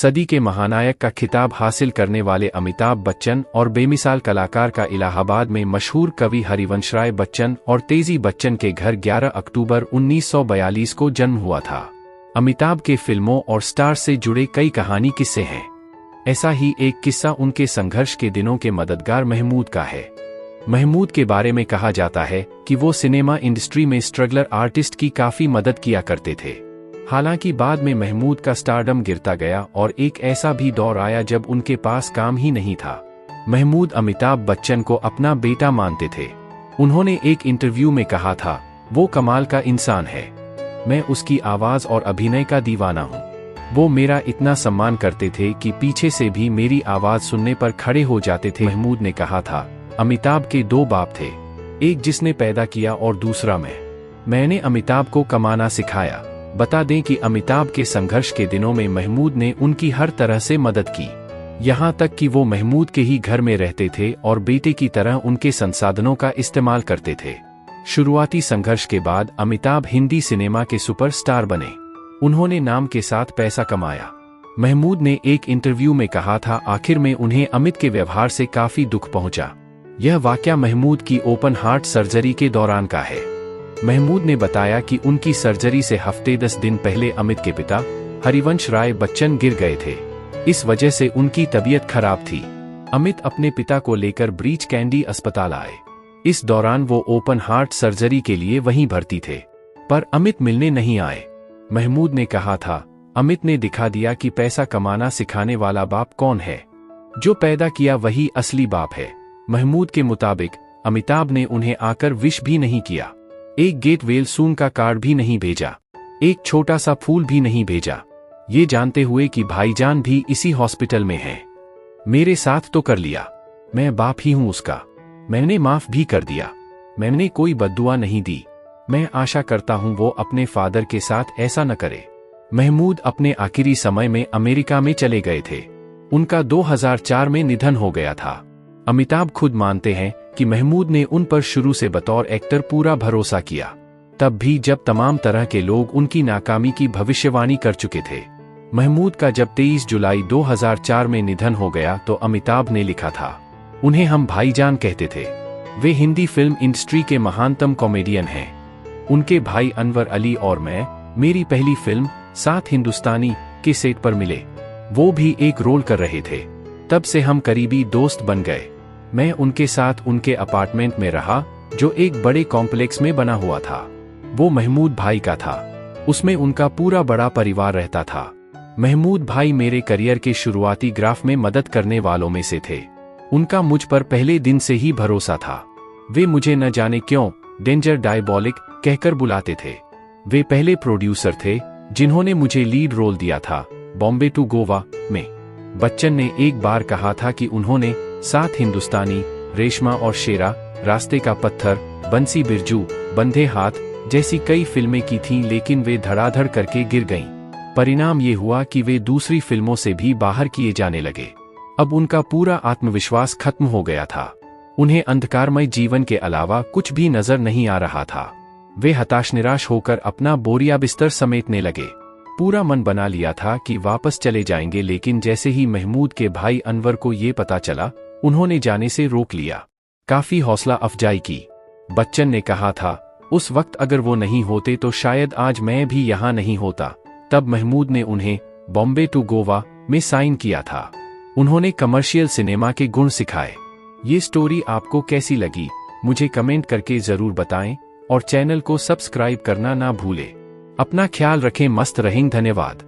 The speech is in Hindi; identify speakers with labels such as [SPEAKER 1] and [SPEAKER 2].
[SPEAKER 1] सदी के महानायक का खिताब हासिल करने वाले अमिताभ बच्चन और बेमिसाल कलाकार का इलाहाबाद में मशहूर कवि हरिवंशराय बच्चन और तेजी बच्चन के घर 11 अक्टूबर 1942 को जन्म हुआ था। अमिताभ के फिल्मों और स्टार से जुड़े कई कहानी किस्से हैं। ऐसा ही एक किस्सा उनके संघर्ष के दिनों के मददगार महमूद का है। महमूद के बारे में कहा जाता है कि वो सिनेमा इंडस्ट्री में स्ट्रगलर आर्टिस्ट की काफी मदद किया करते थे। हालांकि बाद में महमूद का स्टारडम गिरता गया और एक ऐसा भी दौर आया जब उनके पास काम ही नहीं था। महमूद अमिताभ बच्चन को अपना बेटा मानते थे। उन्होंने एक इंटरव्यू में कहा था, वो कमाल का इंसान है, मैं उसकी आवाज और अभिनय का दीवाना हूँ। वो मेरा इतना सम्मान करते थे कि पीछे से भी मेरी आवाज सुनने पर खड़े हो जाते थे। महमूद ने कहा था, अमिताभ के 2 बाप थे, एक जिसने पैदा किया और दूसरा मैंने अमिताभ को कमाना सिखाया। बता दें कि अमिताभ के संघर्ष के दिनों में महमूद ने उनकी हर तरह से मदद की, यहाँ तक कि वो महमूद के ही घर में रहते थे और बेटे की तरह उनके संसाधनों का इस्तेमाल करते थे। शुरुआती संघर्ष के बाद अमिताभ हिंदी सिनेमा के सुपरस्टार बने। उन्होंने नाम के साथ पैसा कमाया। महमूद ने एक इंटरव्यू में कहा था, आखिर में उन्हें अमित के व्यवहार से काफी दुख पहुंचा। यह वाकया महमूद की ओपन हार्ट सर्जरी के दौरान का है। महमूद ने बताया कि उनकी सर्जरी से हफ्ते 10 दिन पहले अमित के पिता हरिवंश राय बच्चन गिर गए थे। इस वजह से उनकी तबीयत खराब थी। अमित अपने पिता को लेकर ब्रीच कैंडी अस्पताल आए। इस दौरान वो ओपन हार्ट सर्जरी के लिए वहीं भर्ती थे, पर अमित मिलने नहीं आए। महमूद ने कहा था, अमित ने दिखा दिया कि पैसा कमाना सिखाने वाला बाप कौन है, जो पैदा किया वही असली बाप है। महमूद के मुताबिक अमिताभ ने उन्हें आकर विश भी नहीं किया, एक गेट वेल सून का कार्ड भी नहीं भेजा, एक छोटा सा फूल भी नहीं भेजा, ये जानते हुए कि भाईजान भी इसी हॉस्पिटल में है। मेरे साथ तो कर लिया, मैं बाप ही हूं उसका, मैंने माफ भी कर दिया, मैंने कोई बद्दुआ नहीं दी। मैं आशा करता हूं वो अपने फादर के साथ ऐसा न करे। महमूद अपने आखिरी समय में अमेरिका में चले गए थे। उनका 2004 में निधन हो गया था। अमिताभ खुद मानते हैं कि महमूद ने उन पर शुरू से बतौर एक्टर पूरा भरोसा किया, तब भी जब तमाम तरह के लोग उनकी नाकामी की भविष्यवाणी कर चुके थे। महमूद का जब 23 जुलाई 2004 में निधन हो गया तो अमिताभ ने लिखा था, उन्हें हम भाईजान कहते थे। वे हिंदी फिल्म इंडस्ट्री के महानतम कॉमेडियन हैं। उनके भाई अनवर अली और मैं मेरी पहली फिल्म 7 हिंदुस्तानी के सेट पर मिले। वो भी एक रोल कर रहे थे। तब से हम करीबी दोस्त बन गए। मैं उनके साथ उनके अपार्टमेंट में रहा, जो एक बड़े कॉम्प्लेक्स में बना हुआ था। वो महमूद भाई का था। उसमें उनका पूरा बड़ा परिवार रहता था। महमूद भाई मेरे करियर के शुरुआती ग्राफ में मदद करने वालों में से थे। उनका मुझ पर पहले दिन से ही भरोसा था। वे मुझे न जाने क्यों डेंजर डायबॉलिक कहकर बुलाते थे। वे पहले प्रोड्यूसर थे जिन्होंने मुझे लीड रोल दिया था बॉम्बे टू गोवा में। बच्चन ने एक बार कहा था कि उन्होंने 7 हिंदुस्तानी, रेशमा और शेरा, रास्ते का पत्थर, बंसी बिरजू, बंधे हाथ जैसी कई फिल्में की थीं, लेकिन वे धड़ाधड़ करके गिर गईं। परिणाम ये हुआ कि वे दूसरी फिल्मों से भी बाहर किए जाने लगे। अब उनका पूरा आत्मविश्वास खत्म हो गया था। उन्हें अंधकारमय जीवन के अलावा कुछ भी नजर नहीं आ रहा था। वे हताश निराश होकर अपना बोरिया बिस्तर समेटने लगे। पूरा मन बना लिया था कि वापस चले जाएंगे, लेकिन जैसे ही महमूद के भाई अनवर को ये पता चला, उन्होंने जाने से रोक लिया। काफी हौसला अफजाई की। बच्चन ने कहा था, उस वक्त अगर वो नहीं होते तो शायद आज मैं भी यहाँ नहीं होता। तब महमूद ने उन्हें बॉम्बे टू गोवा में साइन किया था। उन्होंने कमर्शियल सिनेमा के गुण सिखाए। ये स्टोरी आपको कैसी लगी मुझे कमेंट करके जरूर बताएं और चैनल को सब्सक्राइब करना ना भूलें। अपना ख्याल रखें, मस्त रहें। धन्यवाद।